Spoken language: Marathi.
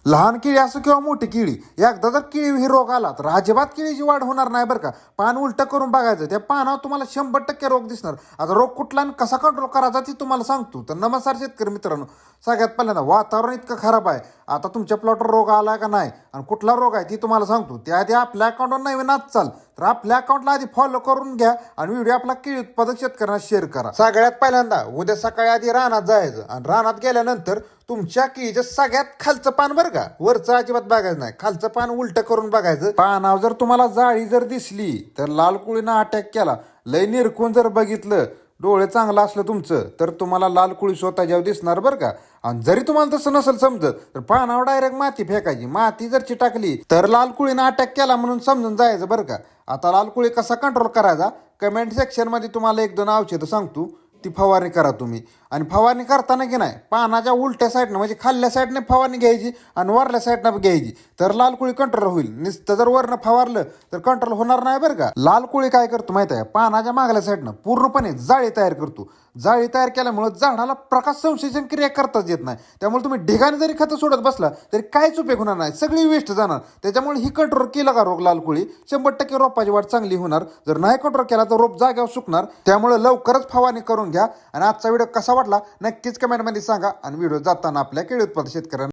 लहान केळी असो किंवा मोठी केळी, एकदा जर केळी ही रोग आला तर अजिबात केळीची वाढ होणार नाही बरं का. पान उलटं करून बघायचं, त्या पानावर तुम्हाला 100% रोग दिसणार. आता रोग कुठला आणि कसा कंट्रोल करायचा ती तुम्हाला सांगतो. तर नमस्कार शेतकरी मित्रांनो, सगळ्यात पहिल्यांदा वातावरण इतकं खराब आहे, आता तुमच्या प्लॉटवर रोग आला का नाही आणि कुठला रोग आहे ती तुम्हाला सांगतो. त्याआधी आपल्या अकाउंटवर नवीन चाल तर आपल्या अकाउंटला आधी फॉलो करून घ्या आणि व्हिडिओ आपला केळी उत्पादक शेतकऱ्यांना शेअर करा. सगळ्यात पहिल्यांदा उद्या सकाळी आधी रानात जायचं आणि रानात गेल्यानंतर तुमच्या केळीचं सगळ्यात खालचं पान बरं का, वरचं अजिबात बघायचं नाही, खालचं पान उलटं करून बघायचं. पानावर जर तुम्हाला जाळी जर दिसली तर लाल कोळीनं अटॅक केला, लय निरखून जर बघितलं, डोळे चांगलं असलं तुमचं तर तुम्हाला लाल कोळी स्वतः जेव्हा दिसणार बरं का. आणि जरी तुम्हाला तसं नसेल समजत तर पानावर डायरेक्ट माती फेकायची, माती जर चिटाकली तर लाल कोळीनं अटॅक केला म्हणून समजून जायचं बरं का. आता लाल कोळी कसा कंट्रोल करायचा, कमेंट सेक्शनमध्ये तुम्हाला 1-2 औषधं सांगतो, ती फवारणी करा तुम्ही. आणि फवारणी करताना की नाही पानाच्या उलट्या साईडनं म्हणजे खाल्ल्या साईडने फवारणी घ्यायची आणि वरल्या साईडनं घ्यायची, तर लाल कोळी कंट्रोल होईल. नुसतं जर वरनं फवारलं तर कंट्रोल होणार नाही बरं का. लाल कोळी काय करतो माहिती आहे, पानाच्या मागल्या साईडनं पूर्णपणे जाळी तयार करतो. जाळी तयार केल्यामुळे झाडाला प्रकाश संश्लेषण क्रिया करताच येत नाही. त्यामुळे तुम्ही ढिगाने जरी खतं सोडत बसला तरी काहीच उपयोग होणार नाही, सगळी वेस्ट जाणार. त्याच्यामुळे ही कंट्रोल केला का रोग लाल कोळी 100% रोपाची वाढ चांगली होणार. जर नाही कंट्रोल केला तर रोप जाग्यावर सुकणार. त्यामुळे लवकरच फवारणी करून घ्या. आणि आजचा व्हिडिओ कसा वाटला नक्कीच कमेंटमध्ये सांगा आणि व्हिडिओ जाताना आपल्या केळी उत्पादक शेतकऱ्यांना